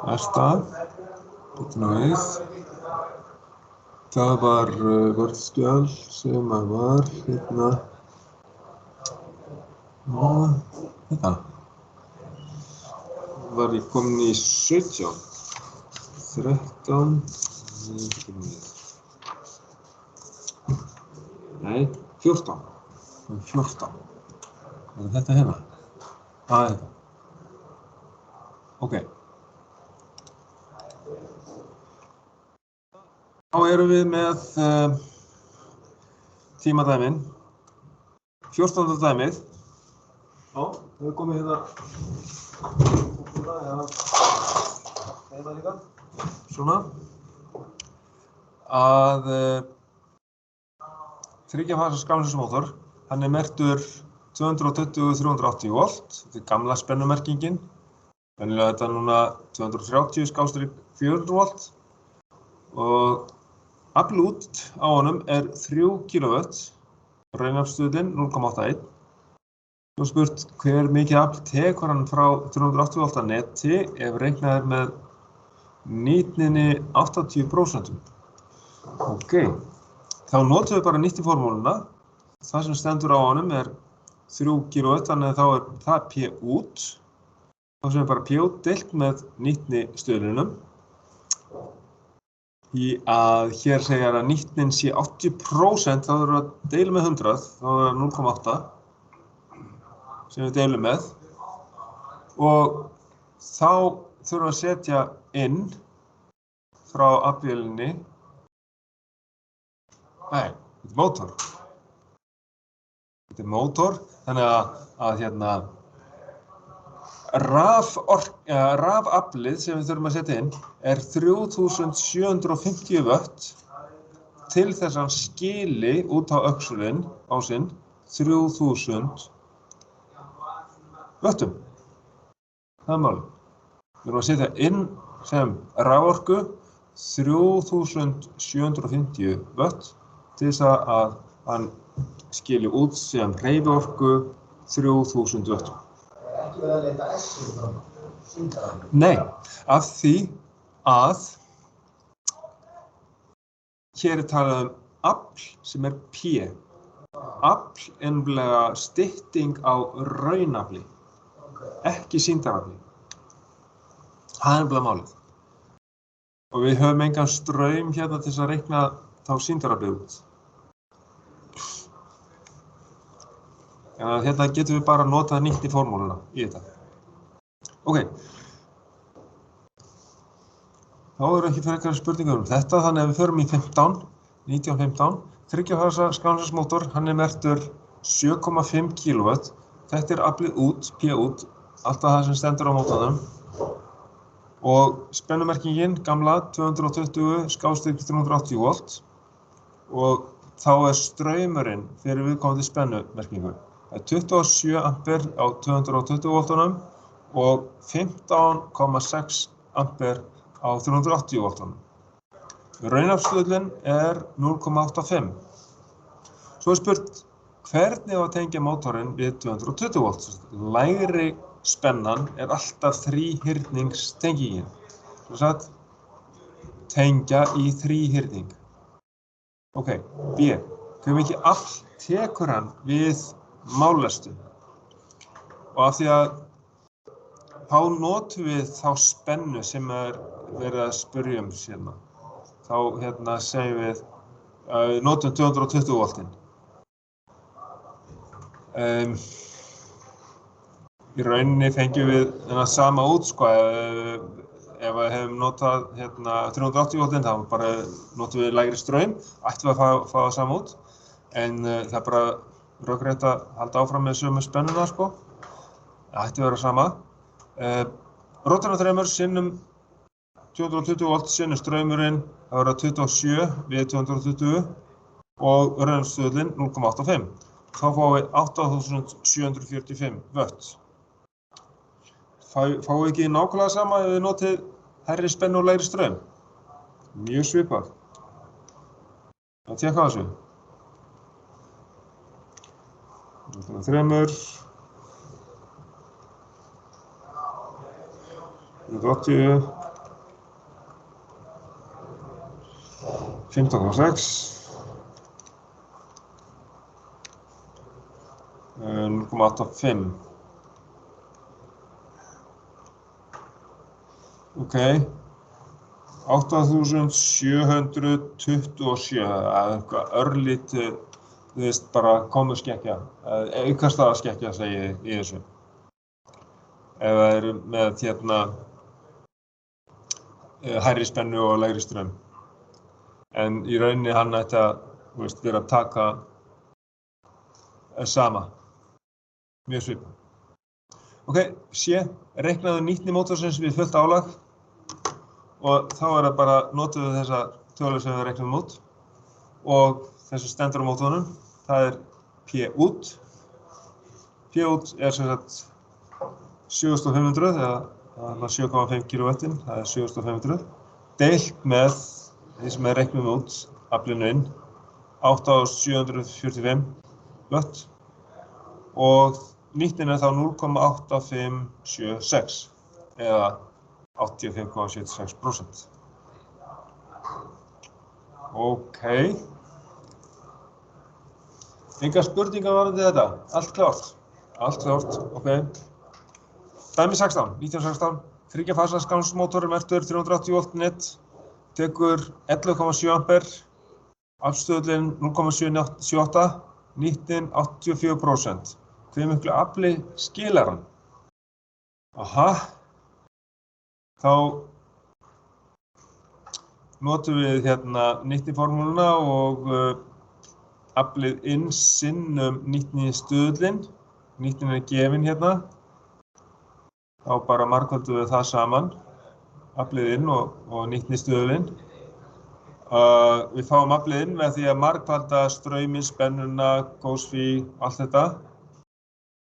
næsta. Bíddu við. Það var vörðskjal sem var hérna. Þetta. Var ég komin í 17, 13, nei, 14. 14. Er þetta hérna? Þetta. Ok. Þá erum við með tímadæmin. 14. dæmið. Já, við erum komið hérna. Hérna líka. Svona. Að 3 fasa skramlismótor. Hann er merktur 220-380 volt. Þetta er gamla spennumerkingin. Venjulega þetta núna 230/400 volt. Og afl út á honum er 3 kW. Raunaflsstuðullinn 0,81. Þú spurt hver mikið afl tekur hann frá 380 volt að neti ef reiknað er með nýtninni 80%. Ok, þá notum við bara nýtniformúluna. Það sem stendur á honum er 3 kW, þannig að þá er það P út. Þá sem er bara P út deilt með nýtnistuðlinum. Í að hér segja að nýtnin sé 80%, þá þurfum við að deila með 100, þá er það 0,8 sem við deilum með. Og þá þurfum við að setja inn frá aflvélinni. Nei, þetta er mótor. Þetta er mótor, þannig að hérna rafaflið sem við þurfum að setja inn er 3750 watt til þess að hann skili út á öxulinn á sinn 3000 wattum. Það er málið. Við þurfum að setja inn sem raforku 3750 watt til þess að hann skili út sem hreyfiorku 3000 wattum. Ekki verið að leita S-inu fram, sýndarafli. Nei, af því að hér er talað afl sem er P. Afl er nefnilega stytting á raunafli, ekki sýndarafli. Það er nefnilega málið. Og við höfum engan straum hérna til þess að reikna þá sýndarafli út. Hérna getum við bara notað nýtniformúluna í þetta. Ok. Þá eru ekki frekari spurningar þetta, þannig að við förum í 1915. 3 fasa skramlismótor, hann er merktur 7,5 kW. Þetta er aflið út, P út, alltaf það sem stendur á mótanum. Og spennumerkingin, gamla, 220/380 volt. Og þá er straumurinn fyrir viðkomandi spennumerkingu. Það er 27 ampere á 220 voltunum og 15,6 ampere á 380 voltunum. Raunaflsstuðullinn er 0,85. Svo er spurt hvernig á að tengja mótorinn við 220 volt. Lægri spennan er alltaf þríhyrningstengingin. Svo sagt tengja í þríhyrning. Ok, B. Hve mikið afl tekur hann við mállestum? Og af því að þá notum við þá spennu sem er verið að spyrja hérna. Þá hérna segjum við notum 220 voltinn. Í rauninni fengjum við þennan sama út, sko. Ef við hefum notað hérna 380 voltinn, þá bara notum við lægri straum, ættum við að fá það sama út. En það er bara rökrétt að halda áfram með sömu spennuna, sko. Það ætti að vera sama. Rótarnaþremur sinnum 220 volt sinnum straumurinn, það verða 27 við 220 og raunaflsstuðullinn 0,85. Þá fáum við 8745 watt. Fáum við ekki nákvæmlega sama ef við notið hærri spennu og lægri straum? Mjög svipað. Það tekka þessu. Rótarnaþremur. 380, 15,6, 0,85. Ok, 8.727, það er eitthvað örlítið, þú veist, bara komuskekkja, aukastaðaskekkja segi ég í þessu. Ef það eru með hærri spennu og lægri straum. En í rauninni hann ætti að, þú veist, vera að taka sama, mjög svipað. Ok, C, reiknaðu nýtni mótorsins við fullt álag og þá er það bara notuðu þessa tölu sem við reiknum út og þessu stendur á mótornum, það er P út. P út er sem sagt 7500 eða 7,5 kW, það er 7500, deilt með því sem er reiknum út, aflinu inn, 8.745 watt og nýtnin er þá 0,8576 eða 85,76%. Ok. Engar spurningar varðandi þetta? Allt klárt? Allt klárt, ok. Dæmi 16, 1916, 3 fasa skamsmótor merktur 380 volt net, tekur 11,7 ampere, afstöðullinn 0,78, nýtnin 84%. Hve miklu afli skilar hann? Aha, þá notum við nýtniformúluna og aflið inn sinnum nýtnistöðullinn, nýtnin er gefin hérna, þá bara margföldum við það saman, aflið inn og nýtnistöðullinn. Við fáum aflið inn með því að margfalda strauminn, spennuna, gósfí, allt þetta.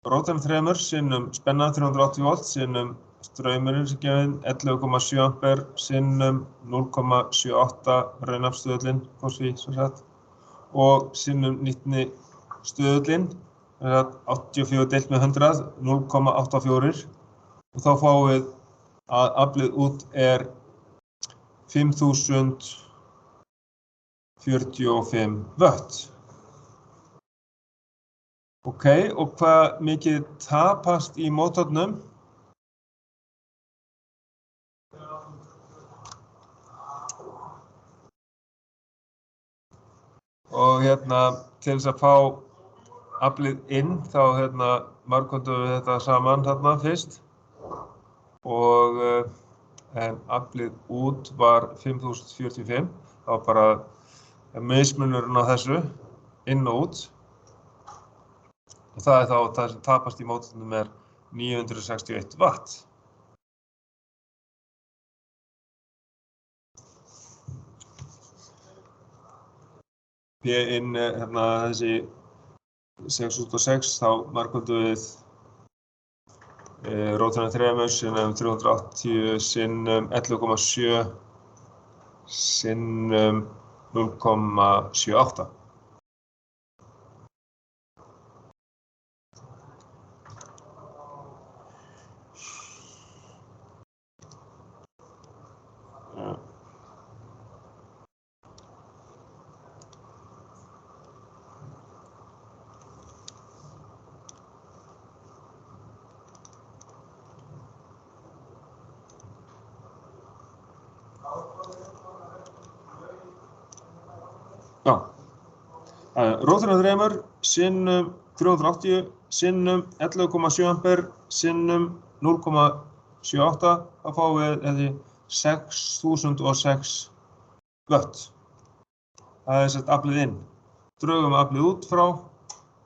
Róteinum 3 sinnum spennan 380 volt sinnum straumurinn sem gefinn 11,7 ampere sinnum 0,78 raunafstöðullinn, gósfí sem sagt, og sinnum nýtni stöðullinn, 84 deilt með 100, 0,84 og þá fáum við að aflið út er 5045 watt. Ok, og hvað mikið tapast í mótornum? Og til þess að fá aflið inn, þá margföldum við þetta saman þarna fyrst. Og en aflið út var 5045, þá bara mismunurinn á þessu, inn og út. Og það er þá það sem tapast í mótornum er 961 watt. P inn þessi 6.6, þá margföldum við róteinum 3 sinnum 380 sinnum 11,7 sinnum 0,78. Já, róteinum 3 sinnum 380 sinnum 11,7 ampere sinnum 0,78, þá fáum við þessi 6006 watt. Það er sett aflið inn. Drögum aflið út frá og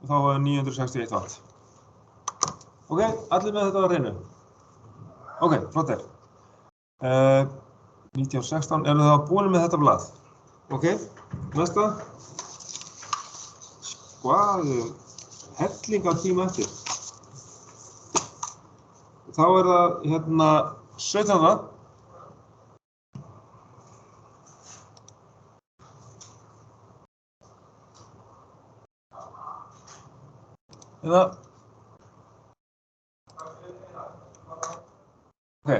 þá fáum við 961 watt. Ok, allir með þetta á hreinu? Ok, flott er. 1916, eru það búin með þetta blað? Ok, næsta. Hvað, helling af tíma eftir. Þá er það 17. Ok,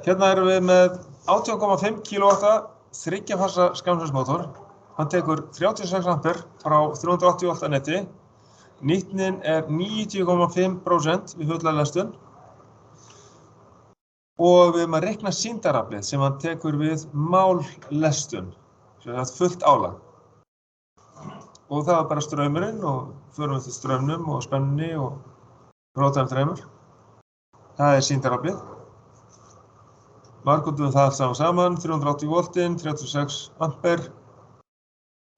Hérna erum við með 18,5 kW þriggja-fasa skammtækismótor. Hann tekur 36 ampere frá 380 V netti. Nýtnin er 90,5% við fulla lestun. Og við erum að reikna sýndaraflið sem hann tekur við mállestun, sem er fullt álag. Og það er bara straumurinn og förum við til straumnum og spennunni og rótanum þremur. Það er sýndaraflið. Margkvöldum það saman, 380 voltinn, 36 ampere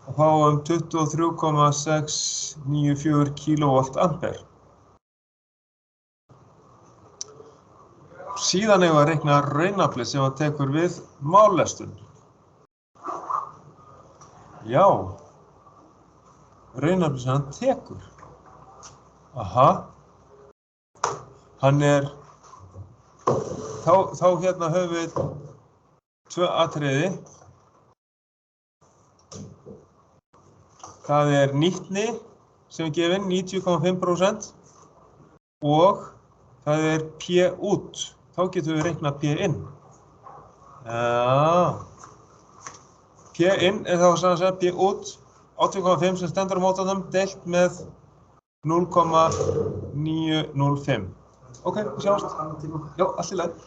og fáum 23,694 kV ampere. Síðan eigum við að reikna raunaflið sem hann tekur við mállestun. Já, raunaflið sem hann tekur. Aha, hann er, þá hérna höfum við tvö atriði. Það er nýtni sem er gefin 90,5% og það er P út. Þá getum við reiknað P inn. Já. P inn er þá að segja P út 18,5 sem stendur á mótornum deilt með 0,905. Ok, sjáumst. Já, allt í lagi.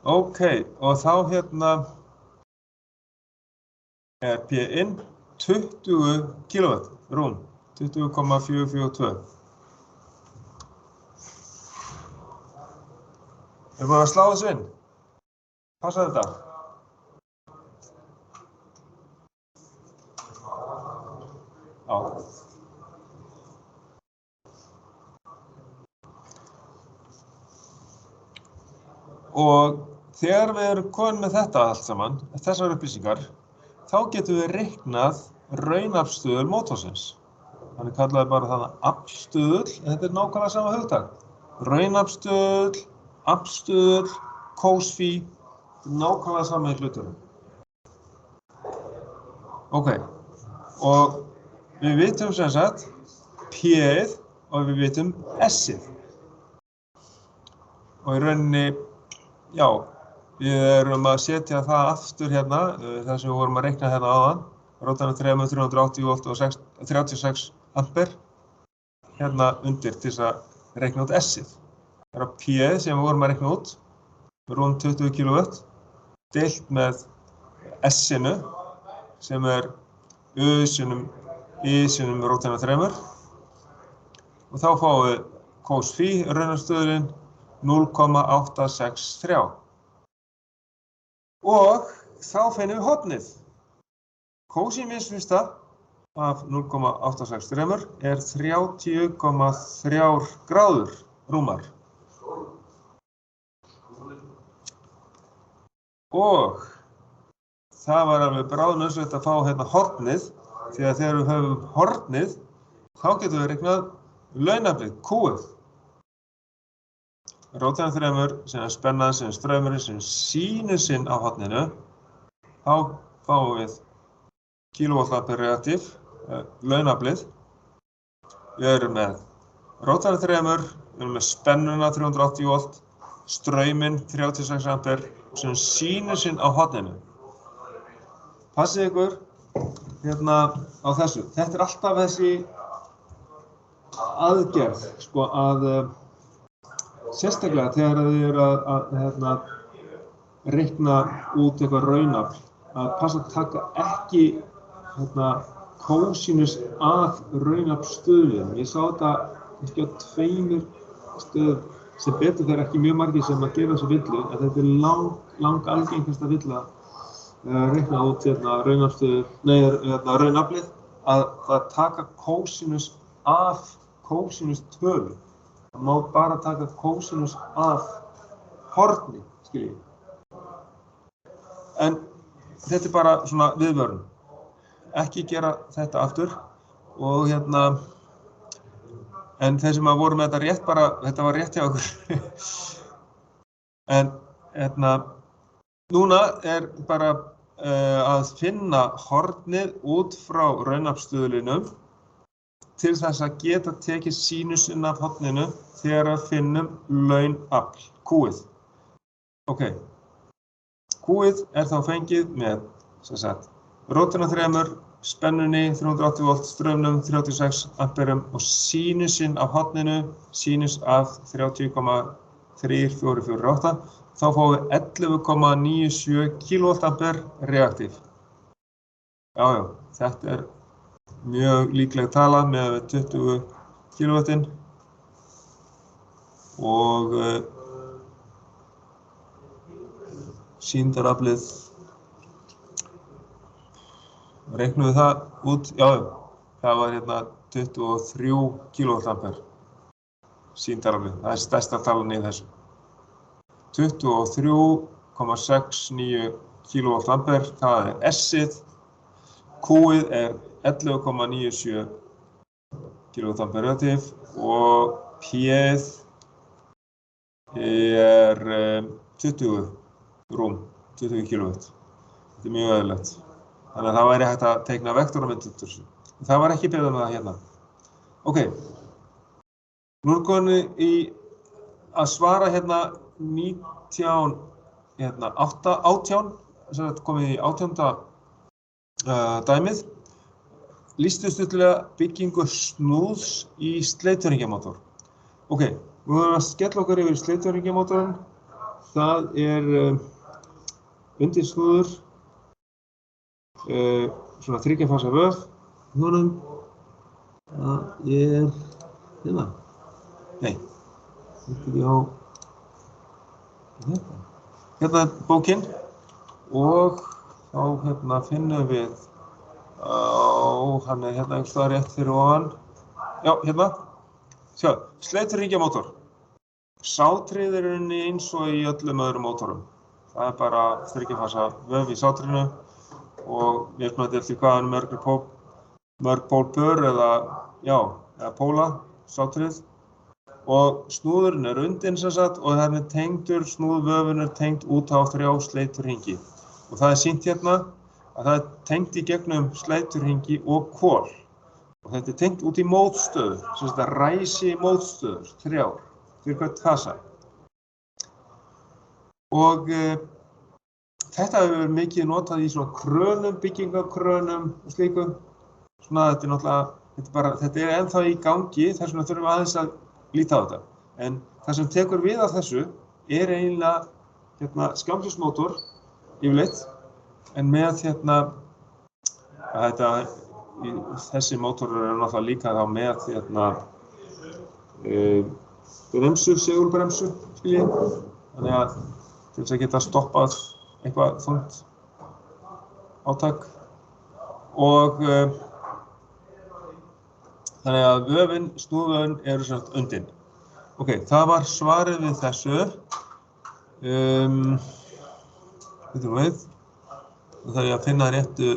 Ok, og þá hérna er P inn 20 kW rúm, 20,442. Við erum að slá þessu inn. Passa þetta. Já. Og þegar við erum komin með þetta allt saman, þessar upplýsingar, þá getum við reiknað raunaflsstuðul mótorsins. Þannig kallaði bara þannig aflstuðul, en þetta er nákvæmlega sama hugtak. Raunaflsstuðul, aflstuðul, kósfí, nákvæmlega sama í hlutunum. Ok, og við vitum sem sagt P-ið og við vitum S-ið. Og í rauninni, já, við erum að setja það aftur hérna, þar sem við vorum að reikna hérna áðan, rótanum 380 volt og 36 ampere, hérna undir til þess að reikna út S-ið. Það er P-ið sem við vorum að reikna út, rúm 20 kW, deilt með S-inu, sem er U sinnum I sinnum rótanum 3. Og þá fáum við kósfí, raunaflsstuðulinn, 0,863. Og þá finnum við hornið. Kósí misfyrsta af 0,863 er 30,3 gráður rúmar. Og það var alveg bráðnauðsynlegt að fá hérna hornið, því að þegar við höfum hornið, þá getum við reiknað launaflið, Q-ið. Rótanum 3 sem er spennan, sem er straumurinn, sem er sínusinn á horninu, þá fáum við kilovoltampere reaktív, launaflið. Við erum með rótanum 3, við erum með spennuna 380 volt, strauminn 36 ampere, sem er sínusinn á horninu. Passið ykkur hérna á þessu. Þetta er alltaf þessi aðgerð, sko, að sérstaklega þegar þið eru að reikna út eitthvað raunafl, að passa að taka ekki kósinus að raunaflsstuðlum. Ég sá þetta kannski á 2 stöðum, sem betur þeir ekki mjög margir sem að gera þessu villu, en þetta er lang algengasta villa reikna út raunaflið, að taka kósinus af kósinustölu. Það má bara taka kósinus af horni, skiljið. En þetta er bara svona viðvörun. Ekki gera þetta aftur og en þeir sem að voru með þetta rétt bara, þetta var rétt hjá okkur. En núna er bara að finna hornið út frá raunaflsstuðlinum til þess að geta tekið sínusinn af horninu þegar við finnum launafl, Q-ið. Ok, Q-ið þá fengið með rótina 3, spennunni 380 volt, straumnum 36 amperum og sínusinn af horninu, sínus af 30,3448, þá fáum við 11,97 kVA reaktív. Já, þetta mjög líkleg tala með 20 kW og sýndaraflið reiknum við það út, já, það var hérna 23 kVA sýndaraflið, það stærsta talan í þessu. 23,69 kVA, það S-ið, Q-ið 11,97 kVA reaktív og P-ið 20 kW. Þetta mjög eðlilegt. Þannig að það væri hægt að teikna vektormynd út úr þessu. Það var ekki beðið með það hérna. Ok, nú komin í að svara hérna 18, komið í 18. Dæmið. Lýstu stuttlega byggingu snúðs í sleituhringjamotor. Ok, nú erum við að skella okkur yfir sleituhringjamotorinn. Það undir snúður, svona 3 fasa vöf. Honum, það hérna. Nei, þetta á hérna bókin og þá hérna finnum við hann hérna einhvers staðar rétt fyrir ofan. Já, hérna. Sjá, sleituhringjamótor. Sátrið eins og í öllum öðrum mótorum. Það bara 3 fasa vöf í sátrinu og við eftir eftir hvaðan mörg pólpör eða póla sátrið. Og snúðurinn undinn sem sagt og það tengdur, snúðvöfun tengd út á 3 sleituhringi. Og það sýnt hérna að það tengt í gegnum sleituhringi og kol. Og þetta tengt út í mótstöður, sem þetta ræsi mótstöður, 3 fyrir hvert fasa. Og þetta hefur verið mikið notað í svona krönum, byggingakrönum og slíku. Svona þetta náttúrulega, þetta ennþá í gangi, þess vegna þurfum við aðeins að líta á þetta. En það sem tekur við af þessu eiginlega skammsvísmótor yfirleitt, en með þessi mótorar náttúrulega líka þá með segulbremsu, skiljið. Þannig að til þess að geta stoppað eitthvað þungt átak og þannig að snúðvöfin eru svona undinn. Ok, það var svarið við þessu. Þetta við. Það þarf ég að finna réttu.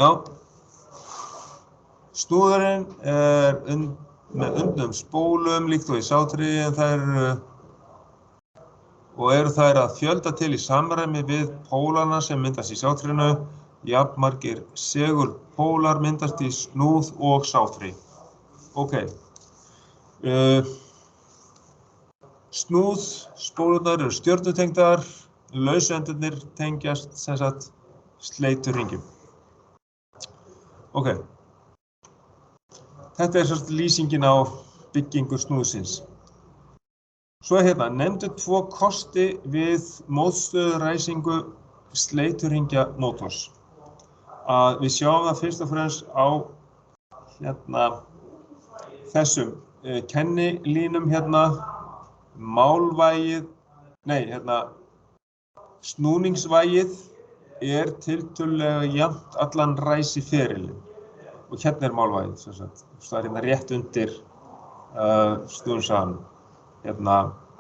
Já. Snúðurinn með undnum spólum líkt og í sátri en eru þær að fjölda til í samræmi við pólana sem myndast í sátrinu. Jafnmargir segulpólar myndast í snúð og sátri. Ok. Snúðspólurnar eru stjörnutengdar, lausendurnir tengjast sem sagt sleituhringjum. Ok. Þetta sem sagt lýsingin á byggingu snúðsins. Svo hérna, nefndu 2 kosti við mótstöðuræsingu sleituhringjamótors. Við sjáum það fyrst og fremst á hérna þessum kennilínum hérna, snúningsvægið tiltölulega jafnt allan ræsiferilinn og hérna málvægið sem sagt. Það hérna rétt undir snúningshraðanum, hérna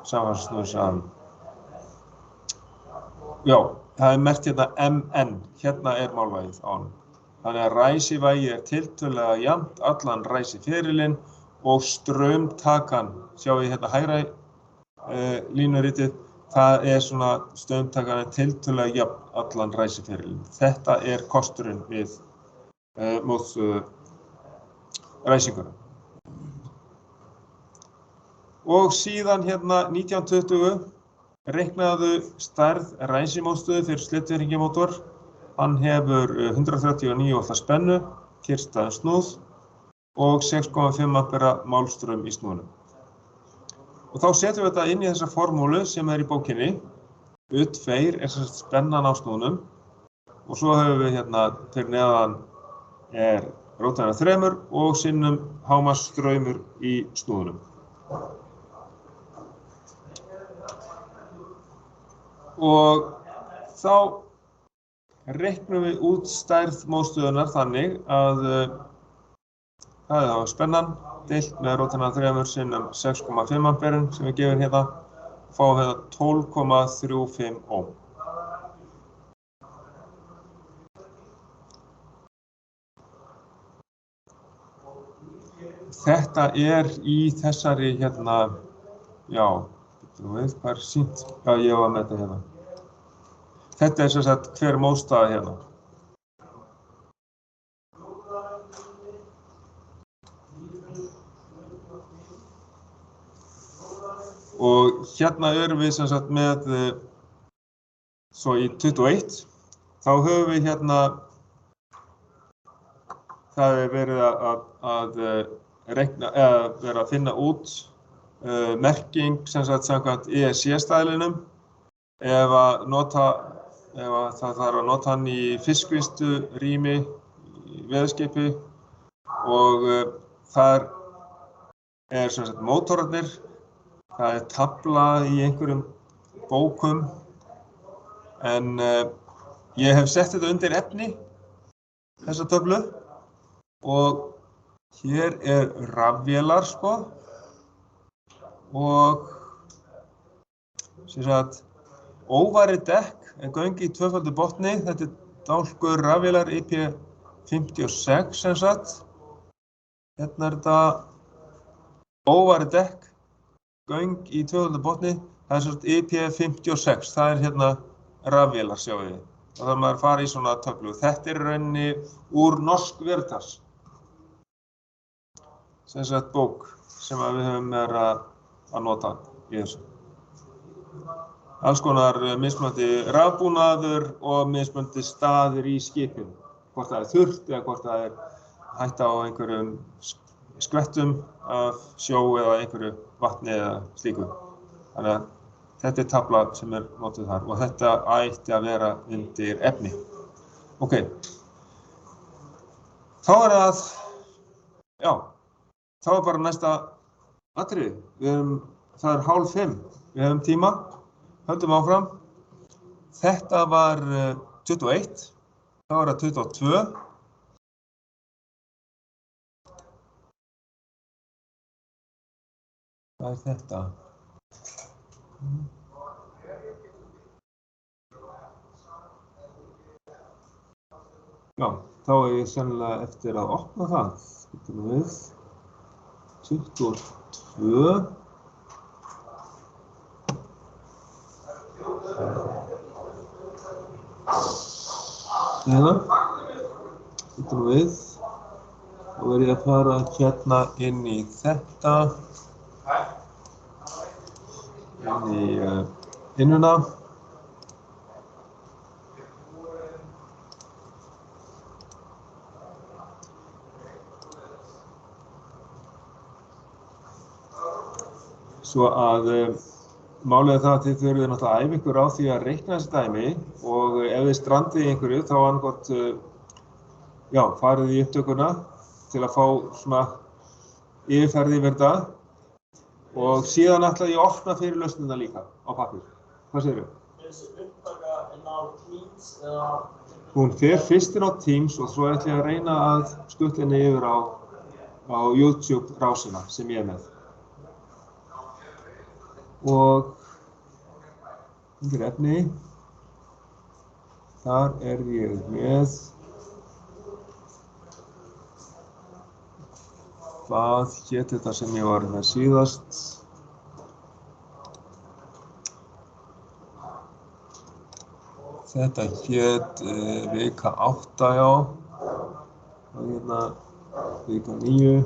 samfangsnúningshraðanum. Já, það merkt hérna MN, hérna málvægið á honum. Þannig að ræsivægið tiltölulega jafnt allan ræsiferilinn og straumtakan, sjáum við hérna hægra línuritið, það svona straumtakan tiltölulega jafn allan ræsiferilinn. Þetta kosturinn við mótstöðu ræsingunum. Og síðan hérna 1920 reiknaðu stærð ræsimótstöðu fyrir slitverkingmótor. Hann hefur 139 V spennu, kyrrstæðan snúð og 6,5 ampera málstraum í snúðunum. Og þá setjum við þetta inn í þessa formúlu sem í bókinni. U2 sem sagt spennan á snúðunum og svo höfum við hérna fyrir neðan rótæðin 3 og sinnum hámarksstraumur í snúðunum. Og þá reiknum við út stærð mótstöðunar þannig að það þá spennan deilt með rótæðina 3 sinnum 6,5 amperin sem við gefum hérna og fáum hérna 12,35 ohm. Þetta í þessari hérna, já, hvað sýnt? Já, ég var með þetta hérna. Þetta sem sagt hver mótstaða hérna. Og hérna erum við sem sagt með, svo í 21, þá höfum við hérna, það verið að reikna, eða verið að finna út merking sem sagt samkvæmt ESC-stælinum ef það þarf að nota hann í fiskvinnslu rými í veðurskipi og þar sem sagt mótorarnir, það tafla í einhverjum bókum en ég hef sett þetta undir efni, þessa töflu og hér rafvélar sko og sem sagt óvarið dekk göng í tvöfaldur botni, þetta dálkur rafvélar IP56 sem sagt. Hérna þetta óvarið dekk, göng í tvöfaldur botni, það sem sagt IP56, það hérna rafvélar sjáum við. Og það maður fara í svona töflu. Þetta rauninni úr Norsk Veritas. Sem sagt bók sem við höfum að nota í þessu. Alls konar mismunandi rafbúnaður og mismunandi staðir í skipinu. Hvort það þurrt eða hvort það hætta á einhverjum skvettum af sjó eða einhverju vatni eða slíku. Þannig að þetta tafla sem notuð þar og þetta ætti að vera undir efni. Ok. Þá það, já, þá bara næsta atriði. Það 4:30, við höfum tíma, höldum áfram. Þetta var 21, þá það 22. Hvað þetta? Já, þá ég sennilega eftir að opna það. Getum við 22. Hérna. Getum við. Þá verð ég að fara hérna inn í þetta. Inn í innuna. Svo að málið það að þið þurfið náttúrulega að æfa ykkur á því að reikna þessi dæmi og ef þið strandið í einhverju þá annaðhvort já, farið í upptökuna til að fá svona yfirferð yfir þetta og síðan ætla ég að opna fyrir lausnina líka á pappír. Hvað segirðu? Þessi upptaka á Teams eða? Hún fer fyrst inn á Teams og svo ætla ég að reyna að skutla henni yfir á YouTube rásina sem ég með. Og undir efni, þar ég með hvað hét þetta sem ég var með síðast. Þetta hét vika 8, já. Og hérna vika 9.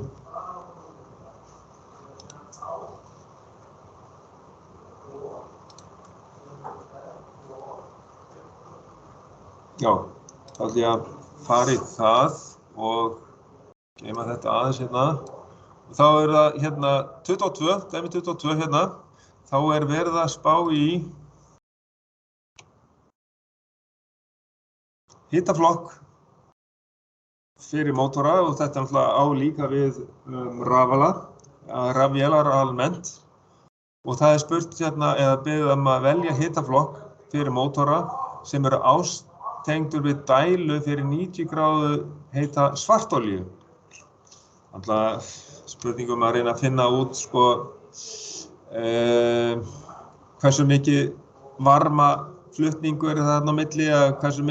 Já, þá ætla ég að fara í það og geyma þetta aðeins hérna. Og þá það hérna 22, dæmi 22 hérna, þá verið að spá í hitaflokk fyrir mótora og þetta náttúrulega á líka við rafvélar almennt. Og það spurt hérna eða beðið að velja hitaflokk fyrir mótora sem eru tengdur við dælu fyrir 90 gráðu heita svartolíu. Alltaf spurningum að reyna að finna út hversu mikið varmaflutningur þarna á milli eða hversu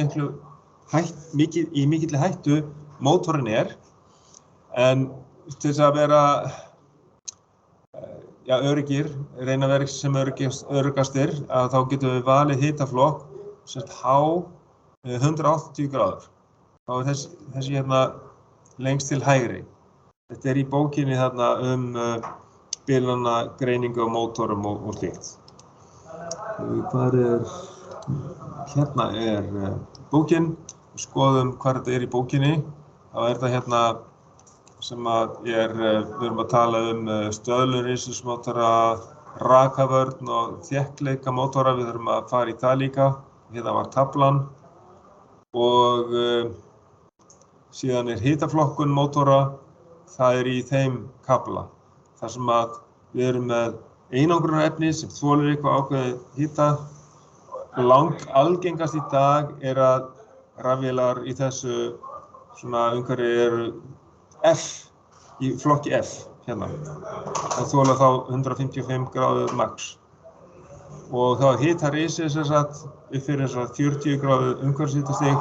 mikilli hættu mótorinn en til þess að vera öruggir, reyna að vera sem öruggastir að þá getum við valið hitaflokk sem H 180 gráður. Þá þessi hérna lengst til hægri. Þetta í bókinni þarna bilunargreiningu á mótorum og slíkt. Hvar hérna bókin. Skoðum hvar þetta í bókinni. Þá þetta hérna sem við erum að tala stöðlun rafmagnsmótora, rakavörn og þéttleika mótora. Við þurfum að fara í það líka. Hérna var taflan. Og síðan hitaflokkun mótora, það í þeim kafla. Þar sem við erum með einangrunarefni sem þolir eitthvað ákveðið hita. Algengast í dag að rafvélar í þessu umhverfi eru F, í flokki F hérna. Það þola þá 155 gráður max. Og þá hitarisið sem sagt upp fyrir 40 gráðu umhverfishitastig,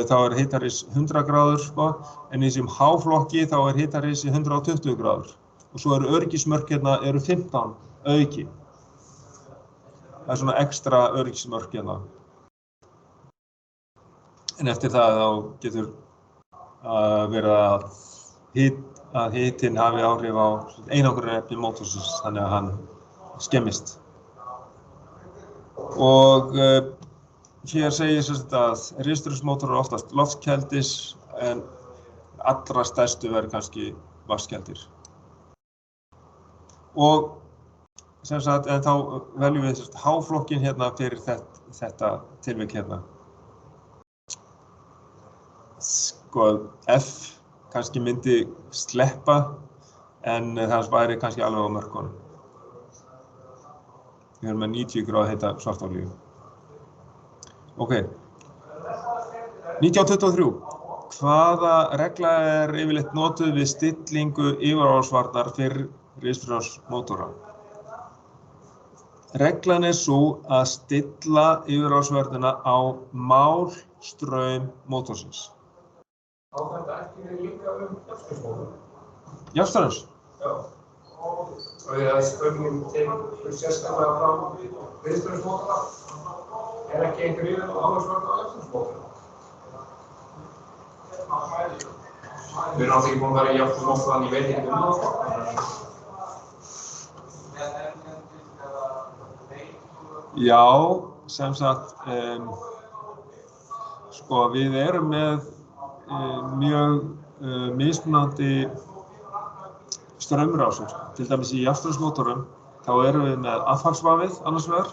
þá hitaris 100 gráður en í þessum H-flokki þá hitarisið 120 gráður. Og svo öryggismörk hérna 15 auki. Það svona ekstra öryggismörk hérna. En eftir það þá getur verið að hitinn hafi áhrif á einangrunarefni mótorsins þannig að hann skemmist. Og hér segir að rafmagnsmótorar oftast loftkeldis en allra stærstu verður kannski vatnskeldir. Og en þá veljum við H-flokkin hérna fyrir þetta tilvik hérna. F kannski myndi sleppa en það væri kannski alveg á mörkunum. Við erum með 90 gráðu heita svartolíu. Ok. 1923. Hvaða regla yfirleitt notuð við stillingu yfirárásvarnar fyrir rafmagnsmótora? Reglan sú að stilla yfirárásvörnina á málstraum mótorsins. Á þetta ekki við líka jafnströmsmótora? Jafnströms? Já. Og spurningin tekur sérstaklega fram rafmagnsmótora. Ekki einhver yfirárásvörn á jafnströmsmótora? Við erum ekki búin að vera í jafnströmsmótora, þannig ég veit ekki það. Já, sem sagt, við erum með mjög mismunandi straumrásir. Til dæmis í jafnströmsmótorum þá erum við með affallsvafið annars vegar.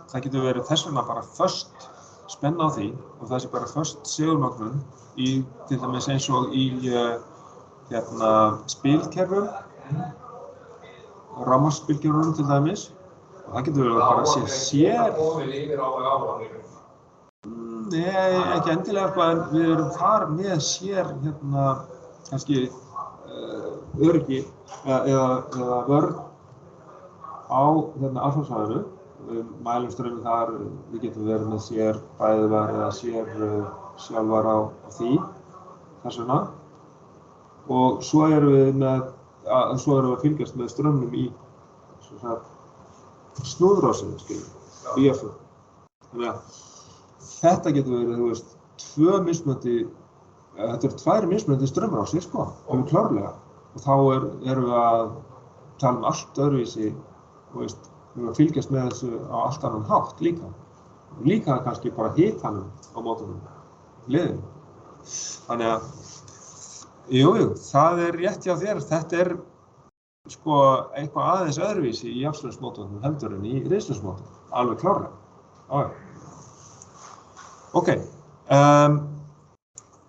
Það getur verið þess vegna bara föst spenna á því og það sé bara föst segulmögnun í til dæmis eins og í spilkerfum, rafmagnsspilkerfum til dæmis. Og það getur verið bara sér. Nei, ekki endilega, en við erum þar með sér kannski öryggi eða vörn á affallsvæðinu. Við mælum strauminn þar, við getum verið með sér bæðvar eða sér sjálfar á því, þess vegna. Og svo erum við að fylgjast með straumnum í snúðrásinu, BF. Þannig að þetta getur verið, tvö mismunandi þetta eru tvær mismunandi straumrásir, sko, alveg klárlega. Og þá erum við að tala allt öðruvísi, þú veist, við erum að fylgjast með þessu á allt annan hátt líka. Líka kannski bara hitanum á mótornum, liðinu. Þannig að, jú, það rétt hjá þér, þetta sko eitthvað aðeins öðruvísi í jafnstraumsmótornum heldur en í riðstraumsmótornum, alveg klárlega. Ok,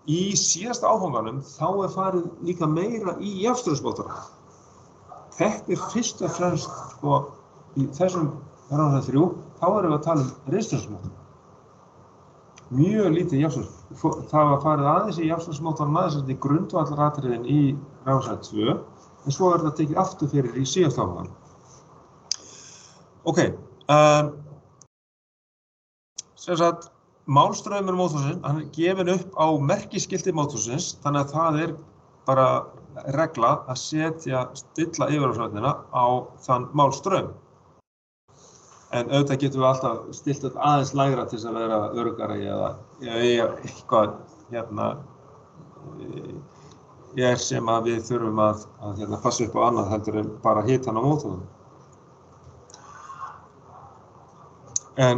í síðasta áfanganum þá farið líka meira í jafnstraumsmótorna. Þetta fyrst og fremst, sko, í þessum rafmagnsvæði 3, þá erum við að tala riðstraumsmótor. Mjög lítið jafnstraumsmótor. Það var farið aðeins í jafnstraumsmótorna, þess að grundvallaratriðin í rafmagnsvæði 2, en svo þetta tekið aftur fyrir í síðasta áfanganum. Ok, sem sagt, málstraumur mótorsins, hann gefinn upp á merkiskilti mótorsins, þannig að það bara regla að stilla yfirráðsvötnina á þann málstraum. En auðvitað getum við alltaf stillt þetta aðeins lægra til þess að vera öruggari eða eitthvað sem að við þurfum að passa upp á annað heldur en bara hitann á mótornum. En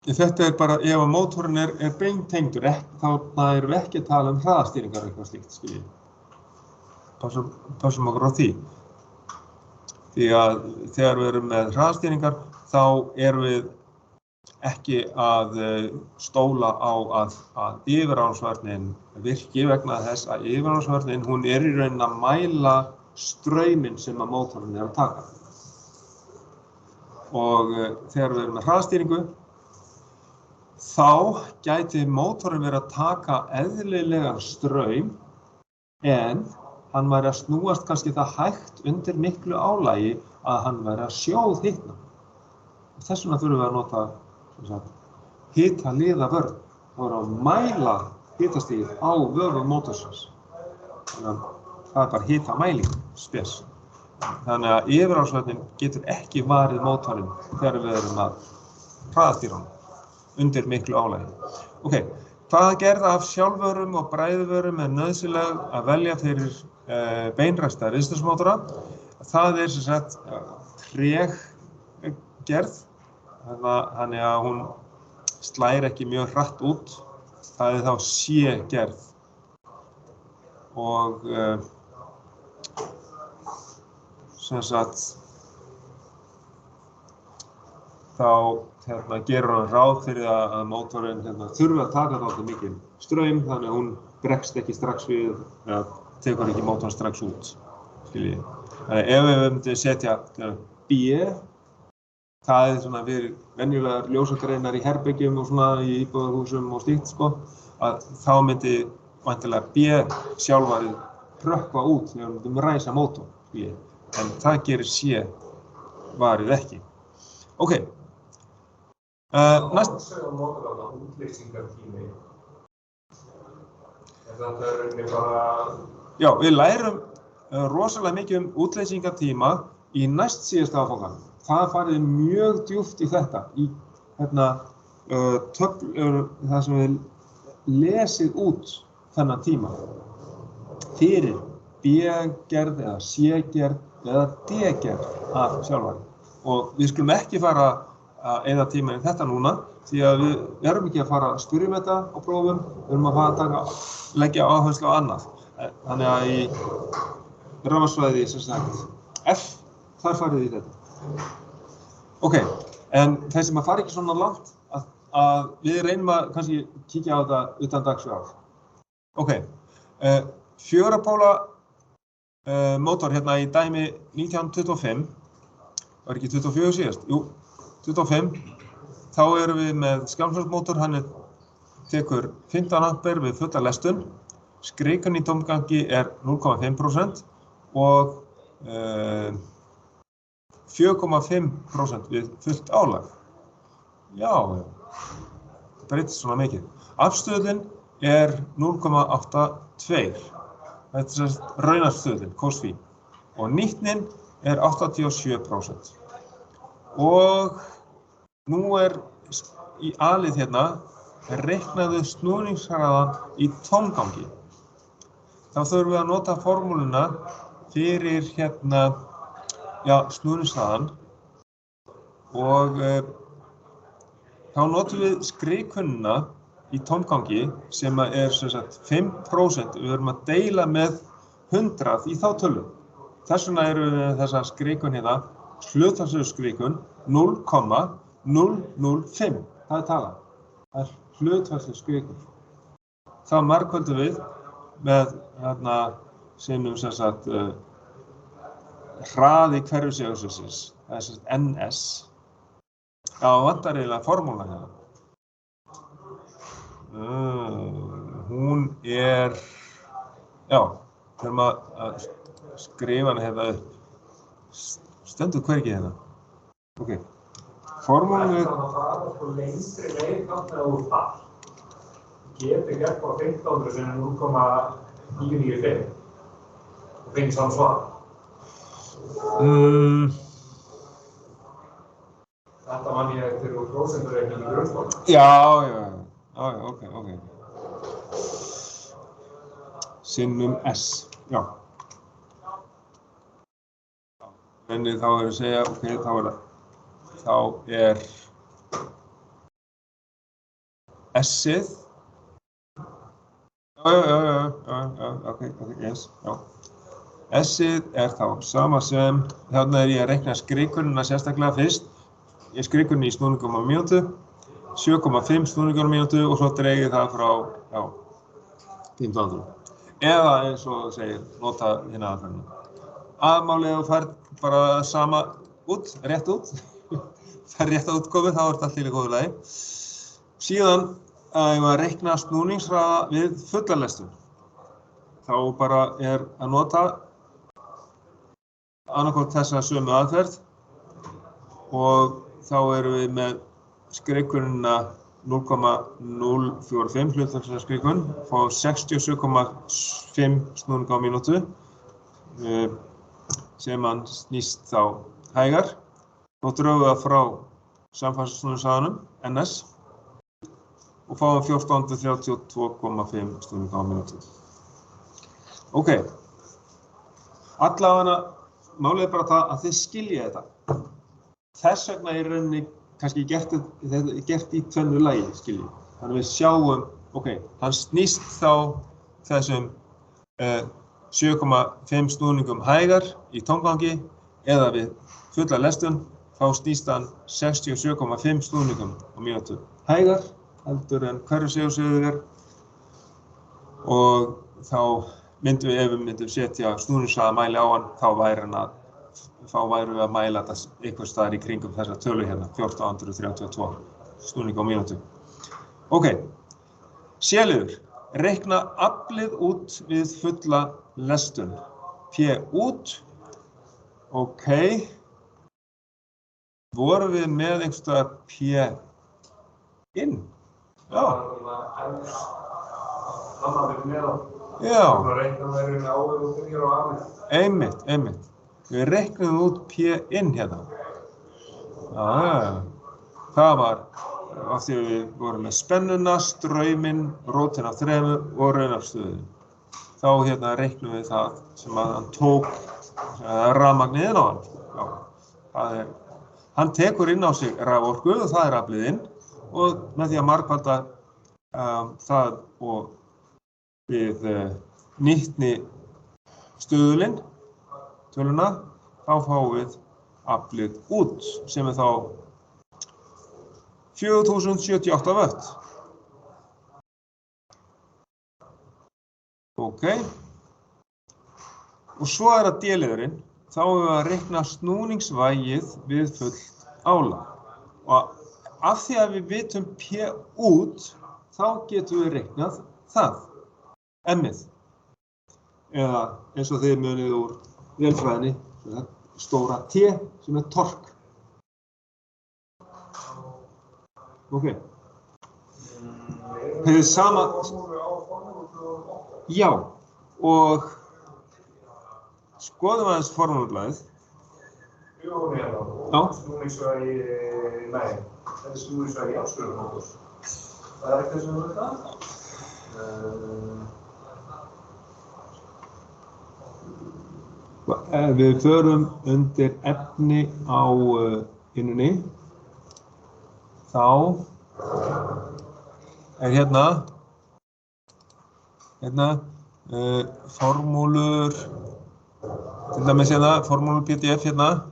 þetta bara, ef að mótorinn beintengdur, þá erum við ekki að tala hraðastýringar eitthvað slíkt, skiljið. Passum okkur á því. Því að þegar við erum með hraðastýringar, þá erum við ekki að stóla á að yfirráðsvörnin virki vegna þess að yfirráðsvörnin, hún í rauninni að mæla strauminn sem að mótorinn að taka. Og þegar við erum með hraðastýringu, þá gæti mótorinn verið að taka eðlilegan straum en hann væri að snúast kannski það hægt undir miklu álagi að hann væri að sjóðhitna. Þess vegna þurfum við að nota hitaliðavörn. Það voru að mæla hitastigið á vörum mótorsins. Þannig að það bara hitamæling, spes. Þannig að yfirráðsvötnin getur ekki varið mótorinn þegar við erum að hraðastýra honum undir miklu álagi. Ok, hvaða gerð af sjálfvörum og bræðvörum nauðsynleg að velja fyrir beinræsta riðstraumsmótora? Það sem sagt treg gerð, þannig að hún slær ekki mjög hratt út. Það þá C-gerð. Og sem sagt þá gerur hann ráð fyrir að mótorinn þurfi að taka þátt mikið straum, þannig að hún bregst ekki strax við eða tekur ekki mótorinn strax út. Skiljið. Þannig ef við myndum setja B, það svona fyrir venjulegar ljósagreinar í herbergjum og svona í íbúðarhúsum og slíkt, sko, að þá myndi væntanlega B sjálfarið hrökkva út þegar við myndum ræsa mótor, skiljið. En það gerir C varið ekki. Ok. Næst. Segja mótorana útlýsingartími. Þetta rauninni bara... Já, við lærum rosalega mikið útlýsingartíma í næst síðasta áfanganum. Það farið mjög djúpt í þetta, í það sem við lesið út þennan tíma fyrir B-gerð eða C-gerð eða D-gerð af sjálfari. Og við skulum ekki fara að eyða tíma í þetta núna, því að við erum ekki að fara að spyrja þetta á prófum, við erum að fara að leggja áherslu á annað. Þannig að í rafmagnsvæði sem sagt F, þar farið í þetta. Ok, en þeir sem að fara ekki svona langt, að við reynum að kannski kíkja á þetta utan dagsfjár. Ok, 4-póla mótor hérna í dæmi 1925, var ekki 24 síðast? Jú, 25, þá erum við með skjálfsmótor, hann tekur 15 ampere við fulla lestun, skrikan í tómgangi 0,5% og 4,5% við fullt álag. Já, það breytist svona mikið. Afstöðin 0,82. Þetta raunafstöðin, kosfí. Og nýtnin 87%. Og nú í alið hérna reiknaðu snúningshraðann í tómgangi. Þá þurfum við að nota formúluna fyrir snúningshraðann og þá notum við skriðkunnuna í tómgangi sem er sem sagt 5%. Við verðum að deila með 100 í þá tölu. Þess vegna erum við með þessa skriðkunn hérna, hlutfallslegu skriðkunn 0,005. Það er tala. Það er hlutfallsleg skriðkunn. Þá margföldum við með sinnum sem sagt hraði hverfisegulsviðsins. Það er sem sagt NS. Já, vantar eiginlega formúlan hérna. Hún er, þurfum að skrifa hana hérna upp. Stendur hvergi hérna. Ok. Formúlan er... Það fara sko lengri leið náttúrulega úr þar. Getur gert á 1500 sem er 0,995 og fengið saman svar. Þetta man ég eftir úr prósentureikningi í grunnskólanum. Já, ok. Sinnum S, já. En þá er að segja, ok, þá er S-ið. Ok, yes, já. S-ið er þá sama sem, þarna er ég að reikna skriðkunnuna sérstaklega fyrst. Ég skriðkunni í snúningum á mínútu, 7,5 snúningur á mínútu og svo dreigið það frá, 1500. Eða eins og það segir, nota hérna aðferðina. Aðmálið og færð bara sama út, rétt út. Það er rétt að útkomið, þá er þetta allt í góðu lagi. Síðan að reikna snúningshraða við fullalestun. Þá bara er að nota annaðhvort þessa sömu aðferð og þá erum við með skriðkunnuna 0,045 hlutfallslega skriðkunn, fá 67,5 snúninga á mínútu sem hann snýst þá hægar. Þá drögum við það frá samfærslesnúningshraðanum, NS, og fáum 1432,5 snúninga á mínútu. Ok, allavega málið er bara það að þið skiljið þetta. Þess vegna er í rauninni kannski gert í tvennu lagi, skiljið. Þannig við sjáum, ok, hann snýst þá þessum 7,5 snúningum hægar í tómgangi eða við fulla lestun, þá snýst hann 67,5 snúningum á mínútu hægar heldur en hverfisegulsviðið er og þá ef við myndum setja snúningshraðamæli á hann, þá værum við að mæla þetta einhvers staðar í kringum þessa tölu hérna, 1432 snúninga á mínútu. Ok, C-liður, reikna aflið út við fulla lestun. P út, ok. Vorum við með einhvers staðar P inn? Já. Já. Einmitt. Við reiknum út P inn hérna. Það var af því að við vorum með spennuna, strauminn, rótin af þremur og raunafstöðun. Þá hérna reiknum við það sem að hann tók rafmagnið inn á hann. Já, hann tekur inn á sig raforku og það er aflið inn og með því að margfalda það og við nýtni stöðulinn, töluna, þá fáum við aflið út sem er þá 4078 vött. Ok. Og svo er það D-liðurinn, þá erum við að reikna snúningsvægið við fullt álag. Og af því að við vitum P út, þá getum við reiknað það, M-ið. Eða eins og þið munið úr vélfræðinni, stóra T sem er tork. Ok. Það er sama... Já, og skoðum aðeins formúlublaðið. Snúningsvægi, nei, þetta er snúningsvægi afstöðumótors. Það ekki sem við það? Við förum undir efni á línunni. Þá hérna formúlur, til dæmis hérna, formúlur PDF hérna,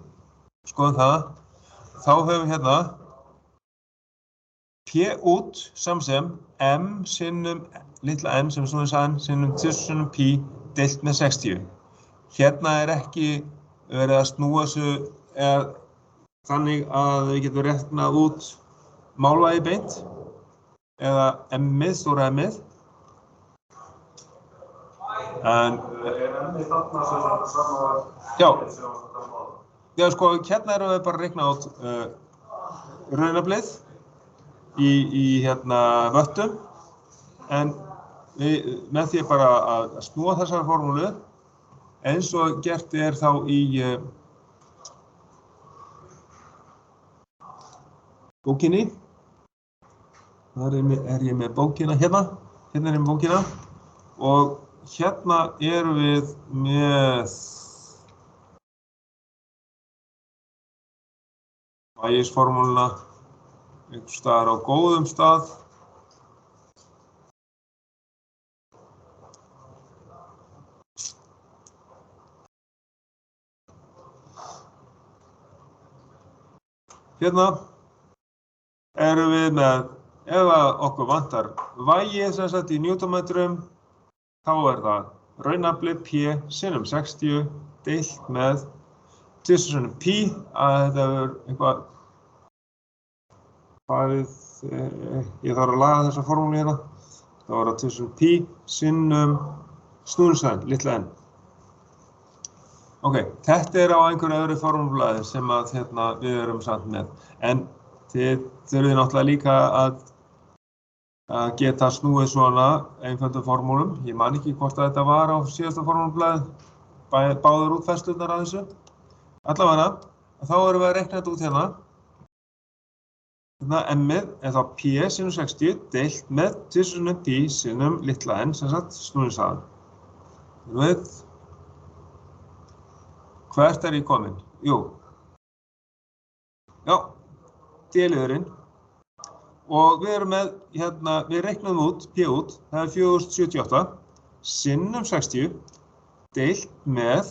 skoðum það. Þá höfum við hérna P út sem M sinnum litla n sem snúnings n sinnum 10 sinnum pi deilt með 60. Hérna ekki verið að snúa þessu þannig að við getum reiknað út málvægi beint eða m-ið, stóra m-ið. En m-ið þarna sem sama já, sko, hérna erum við bara að reikna út raunaflið í vöttum, en með því bara að snúa þessari formúlu eins og gert þá í bókinni. Þar er ég með bókina hérna er ég með bókina og hérna erum við með vægisformúluna einhvers staðar á góðum stað. Hérna erum við með, ef okkur vantar vægið sem sagt í newtonmetrum, þá það raunafli P sinnum 60 deilt með 10 sinnum pi, að þetta eitthvað ég þarf að laga þessa formúlu hérna. Það var 10 sinnum pi sinnum snúningshraðinn, litla n. Ok, þetta á einhverju öðru formúlulaði sem að við erum samt með. En þið þurfið náttúrulega líka að geta snúið svona einföldum formúlum. Ég man ekki hvort að þetta var á síðasta formúlulaði, báðar útfærslurnar af þessu. Allavega, þá erum við að reikna þetta út hérna. M-ið þá P sinnum 60 deilt með 10 sinnum pi sinnum litla n, sem sagt snúningshraðann. Hvert ég komin? Jú. Já, D-liðurinn. Og við erum með, við reiknum út, P út, það 4078 sinnum 60 deilt með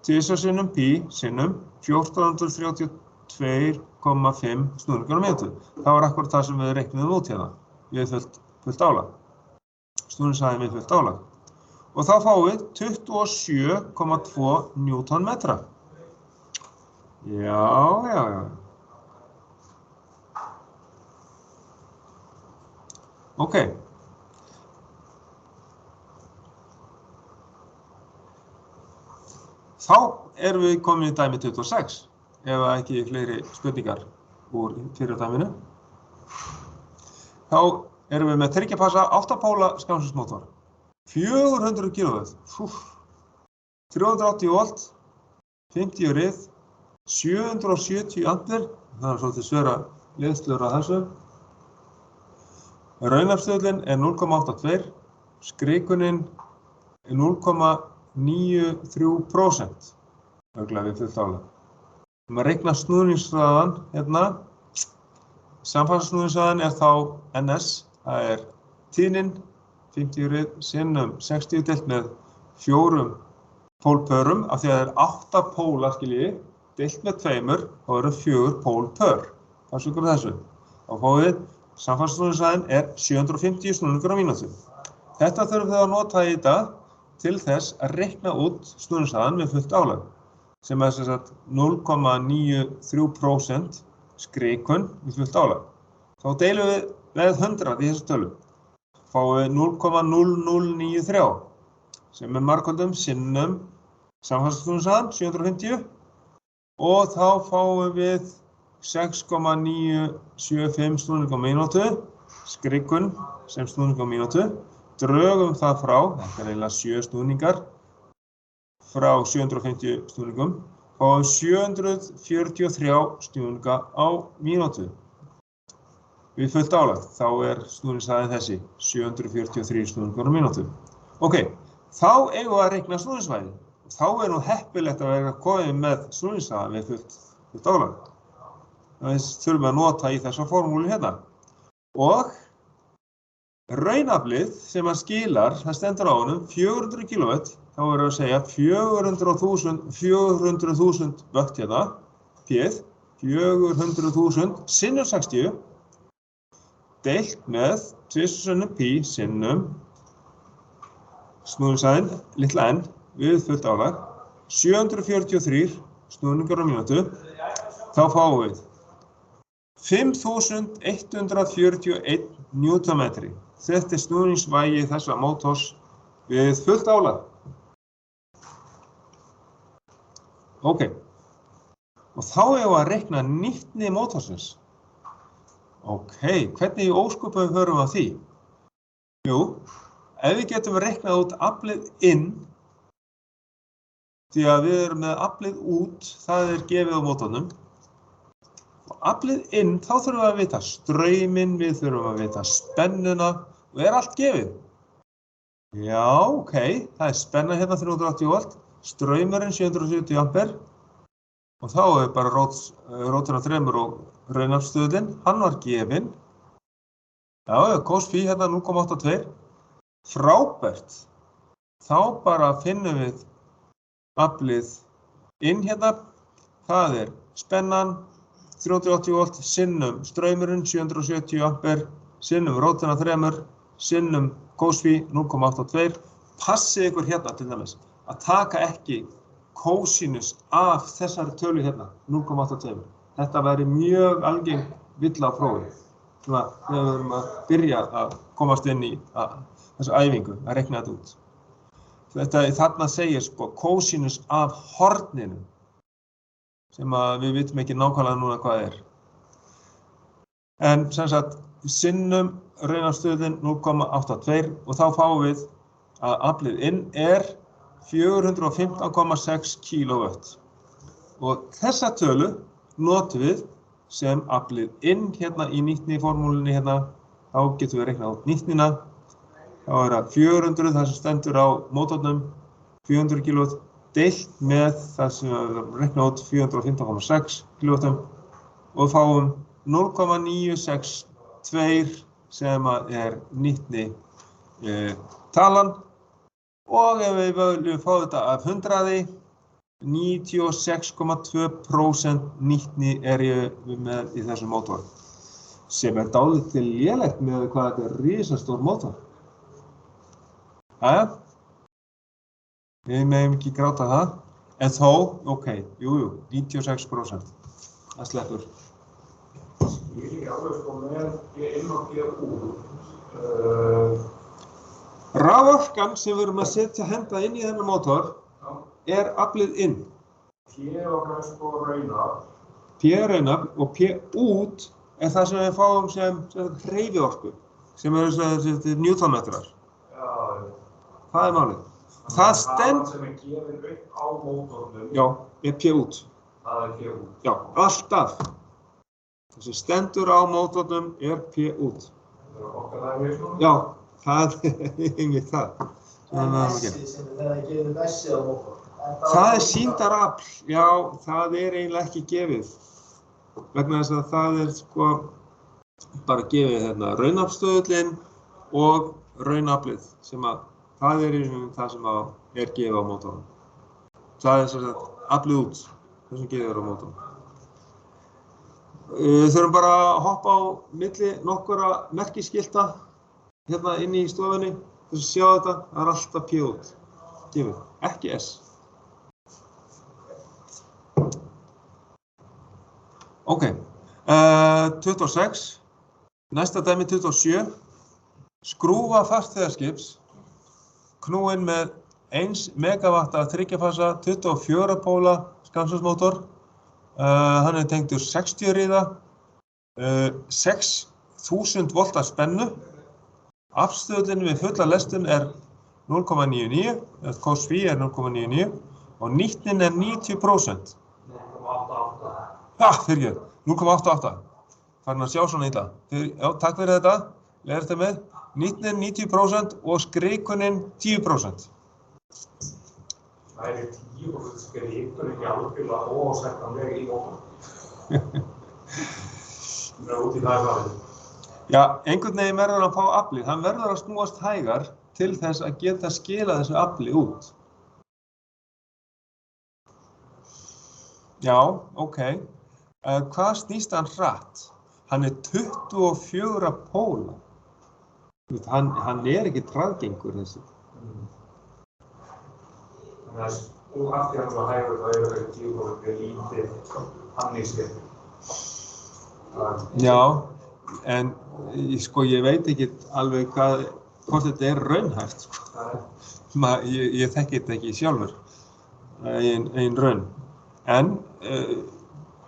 10 sinnum pi sinnum 1432,5 snúningar á mínútu. Það var akkurat það sem við reiknum út hérna. Við fullt álag. Snúningshraðinn við fullt álag. Og þá fáum við 27,2 newtonmetra. Já. Ok. Þá erum við komin í dæmi 26, ef ekki fleiri spurningar úr fyrir dæminu. Þá erum við með þriggja-passa 8 póla skamsvísmótor. 400 kW, 380 volt, 50 rið, 770 ampere, það svolítið svera leiðslur að þessu. Raunafstöðullinn 0,82, skrikunin 0,93%, örugglega við fullt álag. Að reikna snúningshraðann hérna, samfallssnúningshraðinn þá NS, það tíðnin, 50 rið sinnum 60 deilt með 4 pólpörum, af því að það 8 pólar, skiljiði, deilt með 2, þá 4 pólpör. Passu ykkur þessu. Þá fáum við, samfallssnúningshraðinn 750 snúningar á mínútu. Þetta þurfum við að nota í þetta til þess að reikna út snúningshraðann með fullt álag, sem sem sagt 0,93% skrikun með fullt álag. Þá deilum við með 100 í þessu tölu. Fáum við 0,0093 sem margföldum sinnum samfallssnúningshraðann 750 og þá fáum við 6,975 snúningar á mínútu, skrikun sem snúningar á mínútu, drögum það frá, þetta eiginlega 7 snúningar, frá 750 snúningum, fáum 743 snúninga á mínútu. við fullt álag, þá snúningshraðinn þessi, 743 snúningar á mínútu. Ok, þá eigum við að reikna snúningsvæði. Þá nú heppilegt að vera komið með snúningshraða við fullt álag. Það þurfum við að nota í þessa formúlu hérna. Og raunaflið sem að skilar, það stendur á honum, 400 kW, þá verður að segja 400.000 vött hérna, P-ið, 400.000 sinnum 60, deilt með 2 sinnum pi sinnum snúningshraðinn, litla n, við fullt álag, 743 snúningar á mínútu, þá fáum við 5.141 newtonmetri. Þetta snúningsvægi þessa mótors við fullt álag. Ok, og þá eigum við að reikna nýtni mótorsins. Ok, hvernig í ósköpunum förum við að því? Jú, ef við getum reiknað út aflið inn, því að við erum með aflið út, það gefið á mótornum. Og aflið inn, þá þurfum við að vita strauminn, við þurfum að vita spennuna og allt gefið. Já, ok, það spenna hérna 380 volt, straumurinn 770 ampere og þá bara rótin á 3 og raunaflstöðullinn, hann var gefinn. Já, cos phi hérna 0,82, frábært. Þá bara finnum við aflið inn hérna, það spennan, 380 volt, sinnum straumurinn, 770 ampere, sinnum rótin á 3, sinnum cos phi 0,82. Passið ykkur hérna til dæmis að taka ekki kósinus af þessari tölu hérna, 0,82. Þetta væri mjög algeng villa á prófi. Svona, við verðum að byrja að komast inn í þessu æfingu, að reikna þetta út. Þarna segir sko kósinus af horninu, sem að við vitum ekki nákvæmlega núna hvað En sem sagt, sinnum raunafstöðin 0,82 og þá fáum við að aflið inn 415,6 kW. Og þessa tölu notum við sem aflið inn hérna í nýtni formúlunni hérna, þá getum við reiknað út nýtnina. Þá það 400, það sem stendur á mótornum, 400 kW, deilt með það sem við reiknað út 415,6 kW og fáum 0,962 sem nýtni talan. Og ef við viljum fá þetta af 100, 96,2% nýtni ég með í þessu mótor. Sem dálítið lélegt með hvað þetta risastór mótor. Jæja, við megum ekki gráta það, en þó, ok, jú, 96%. Það sleppur. Ég ekki alveg sko með inn og út. Raforkan sem við erum að henda inn í þennan mótor aflið inn. P okkar sko raunafl. P raunafl og P út það sem við fáum sem hreyfiorku, sem þessi newtonmetrar. Já. Það málið. Það sem gefin upp á mótornum. Já, P út. Það P út. Já, alltaf. Það sem stendur á mótornum P út. Það okkar dæmi svona? Já. Það einmitt það. En S-ið sem það gefið S-ið á mótor. Það sýndarafl, já, það eiginlega ekki gefið. Vegna þess að það sko bara gefið hérna raunaflstöðullinn og raunaflið sem að það í það sem gefið á mótornum. Það sem sagt aflið út, það sem gefið á mótornum. Við þurfum bara að hoppa á milli nokkura merkiskilta hérna inn í stofunni, þess að sjá þetta, það alltaf P út, gefið, ekki S. Ok, 26, næsta dæmi 27, skrúfa farþegaskips, knúinn með 1 megawatta þryggjafasa 24 póla skammstöðsmótor, hann tengdur 60 riða, 6.000 volta spennu, afstöðullinn við fulla lestum 0,99, cos phi 0,99 og nýtnin 90%. 0,88. Fyrirgefðu, 0,88. farin að sjá svona í það. Já, takk fyrir þetta, leiðir þetta með. Nýtnin 90% og skrikunin 10%. Það 10% skrikur ekki algjörlega óásættanlega í ofan. Það út í það hraðið. Já, einhvern veginn verður að fá aflið. Hann verður að snúast hægar til þess að geta skilað þessu afli út. Já, ok. Hvað snýst hann hratt? Hann 24 póla. Hann ekki hraðgengur þessi. Og af því hann svo hægur þá það 10% lítið hannískið. Já, en ég veit ekki alveg hvort þetta raunhæft. Ég þekki þetta ekki sjálfur, ein raun. En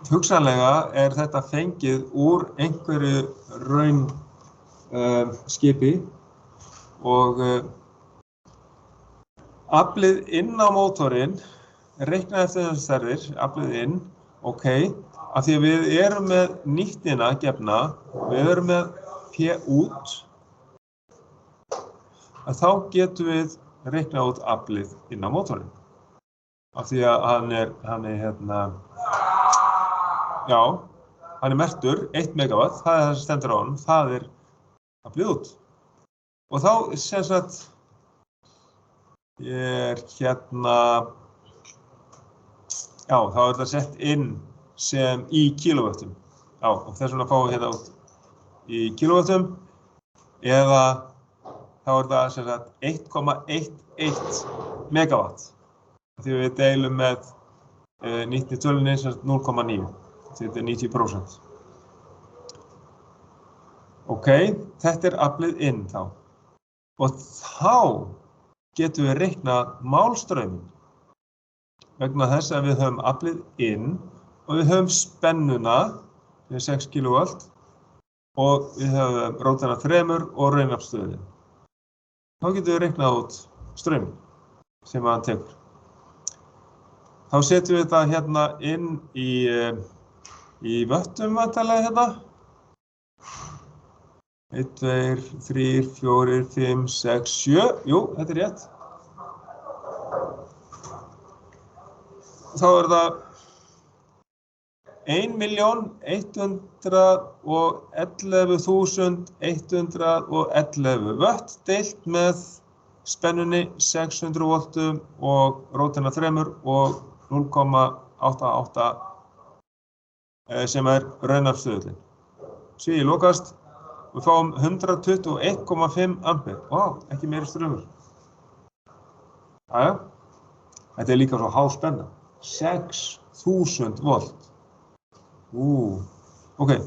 hugsanlega þetta fengið úr einhverju raunskipi og aflið inn á mótorinn, reiknað eftir þessu stærðir, aflið inn, ok, af því að við erum með nýtnina gefna, við erum með P út, að þá getum við reiknað út aflið inn á mótorinn. Af því að hann merktur 1 megawatt, það það sem stendur á honum, það aflið út. Og þá sem sagt, ég þá þetta sett inn sem í kilowattum. Já, og þess vegna fáum við hérna út í kilowattum eða þá það sem sagt 1,11 megawatt. Því við deilum með nýtni tölunni sem sagt 0,9. Þetta 90%. Ok, þetta aflið inn þá. Og þá getum við reiknað málstrauminn. Vegna þess að við höfum aflið inn og við höfum spennuna, 6 kV, og við höfum rótina 3 og raunaflstöðin. Þá getum við reiknað út strauminn sem hann tekur. Þá setjum við þetta hérna inn í vöttum vantarlega hérna. 1, 2, 3, 4, 5, 6, 7. Jú, þetta rétt. Þá það 1.111.111 vött deilt með spennunni 600 voltum og rótina 3 og 0,88 sem raunafstöðullinn. Svíði lokast, við fáum 121,5 ampere. Vá, ekki meiri strömmur. Jæja, þetta líka svo há spenna. 6.000 volt. Ok,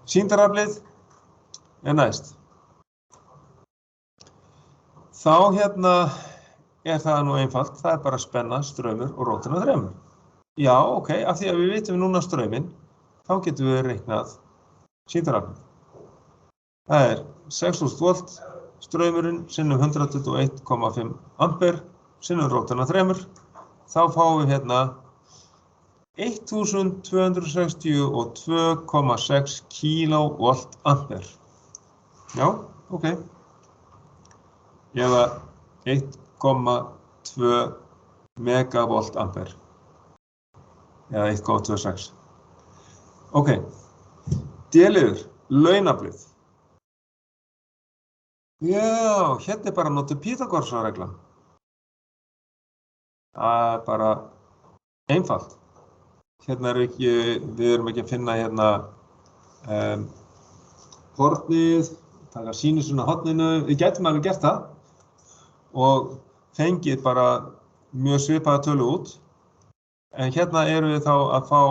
sýndaraflið næst. Þá það nú einfalt, það bara spenna, straumur og rótina 3. Já, ok, af því að við vitum núna strauminn, þá getum við reiknað sýndaraflið. Það 6.000 volt, straumurinn sinnum 121,5 ampere, sinnum rótina 3. Þá fáum við 1262,6 kilovolt ampere. Já, ok. Eða 1,2 megavolt ampere. Eða 1,26. Ok. D-liður, launaflið. Já, hérna bara notuð Pýþagórasarreglan. Það bara einfalt. Hérna við erum ekki að finna hornið, taka sínusinn á horninu. Við gætum alveg gert það og fengið bara mjög svipaða tölu út. En hérna erum við þá að fá,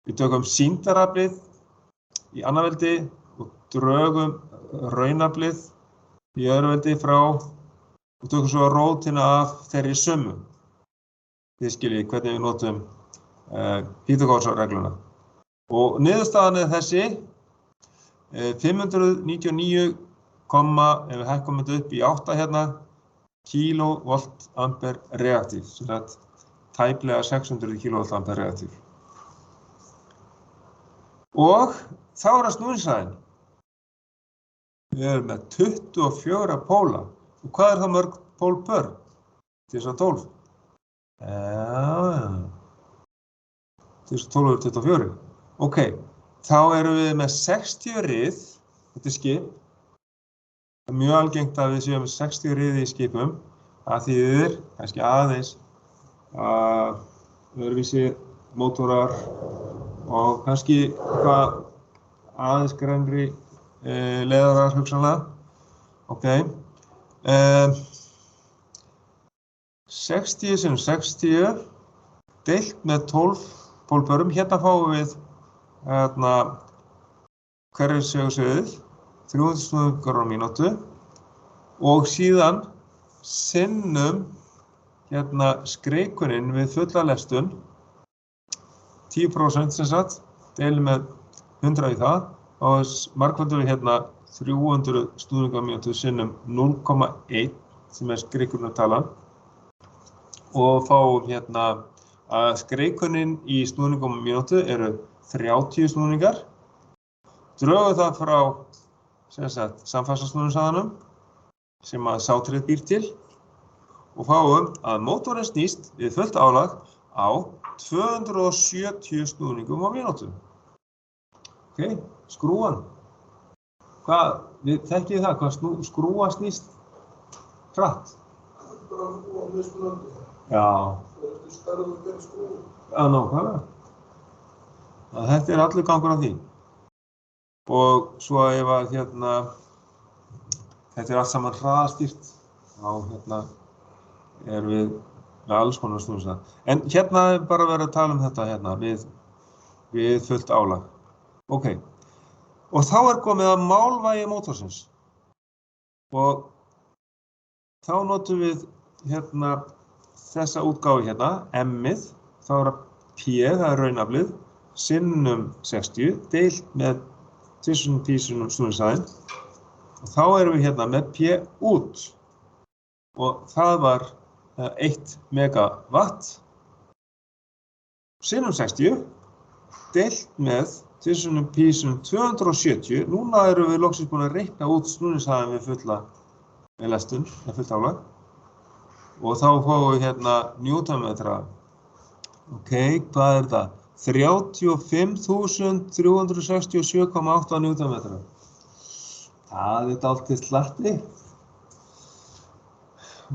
við tökum sýndaraflið í annað veldi og drögum raunaflið í öðru veldi frá og tökum svo rótina af þeirri summu. Þið skiljið hvernig við notum Pýþagórasarregluna. Og niðurstaðan þessi, 599, ef við hækkum þetta upp í 8 hérna, kilovolt ampere reaktív, sem tæplega 600 kilovolt ampere reaktív. Og þá það snúningshraðinn. Við erum með 24 póla. Og hvað það mörg pól pör? Til þess að 12. Já. Til þess að 12 er 24. Ok, þá erum við með 60 rið. Þetta skip. Það mjög algengt að við séum með 60 riði í skipum. Það þýðir kannski aðeins öðruvísi mótorar og kannski eitthvað aðeins grennri leiðarar hugsanlega. Ok. 60 sinnum 60 deilt með 12 pólpörum. Hérna fáum við hverju segulsviðið 300 snúningar á mínútu og síðan sinnum skrikuninn við fulla lestun 10% sem sagt, deilum með 100 í það og margfaldum við 300 snúningar á mínútu sinnum 0,1 sem skrikunartalan og fáum að skrikuninn í snúningum á mínútu eru 30 snúningar. Drögum það frá samfærslsnúningshraðanum sem að sátrið býr til og fáum að mótorinn snýst við fullt álag á 270 snúningum á mínútu. Ok, skrúan. Við þekkið það, hvað skrúa snýst hratt? Já. Já, nákvæmlega. Þetta er allur gangur á því. Og svo ef að þetta er allt saman hraðastýrt, þá erum við með alls konar snúningshraða. En er bara verið að tala um þetta við fullt álag. Ok. Og þá er komið að málvægi mótorsins. Og þá notum við þessa útgáfu M-ið, þá er það P, það er raunaflið, sinnum 60, deilt með tvissunum písunum snúningshraðinn. Og þá erum við með P út. Og það var 1 megawatt sinnum 60, deilt með tvissunum písunum 270. Núna erum við loksins búin að reikna út snúningshraðinn við fulla með lestun, með fullt álag. Og þá fáum við newtonmetra. Ok, hvað er það? 35.367,8 newtonmetra. Það er dálítið slatti.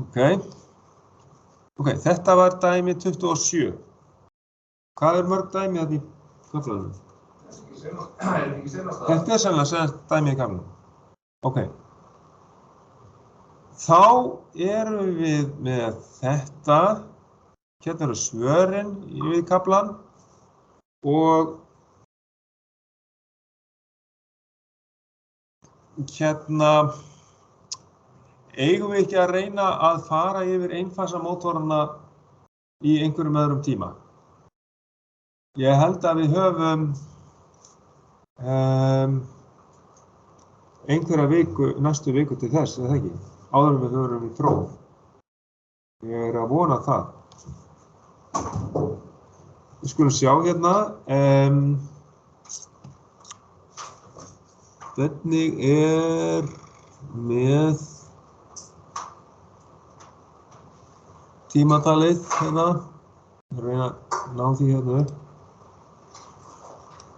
Ok, þetta var dæmi 27. Hvað er mörg dæmi þarna í kaflanum? Þetta er sennilega dæmi í kaflanum. Ok. Þá erum við með þetta. Hérna eru svörin við kaflan og eigum við ekki að reyna að fara yfir einfasa mótorana í einhverjum öðrum tíma. Ég held að við höfum einhverja viku, næstu viku til þess, eða ekki? Áður en við höfum í próf. Ég er að vona það. Við skulum sjá hvernig er með tímatalið reyna að ná því upp.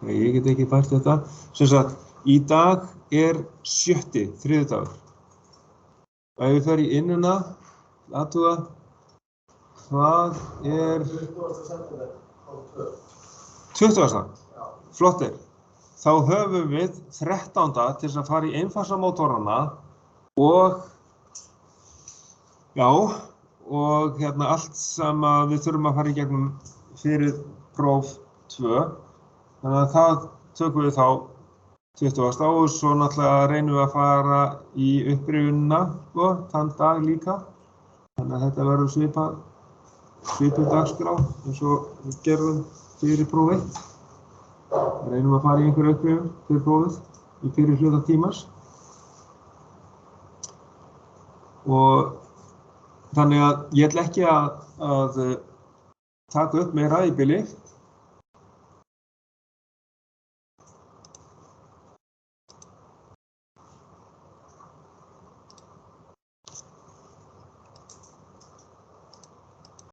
Ég get ekki bært þetta. Sem sagt, í dag er 7. þriðjudagur. Og ef við fer í innuna, athuga, hvað er 20. Flottir. Þá höfum við 13. til þess að fara í einfasa mótorana og allt sem við þurfum að fara í gegnum fyrir próf 2. Þannig að það tökum við þá 20. og svo náttúrulega reynum við að fara í upprifjunina þann dag líka. Þannig að þetta verður svipuð dagskrá eins og við gerðum fyrir próf 1. Reynum að fara í einhverju upprifjun fyrir prófið í fyrir hluta tímans. Og þannig að ég ætla ekki að taka upp meira í bili.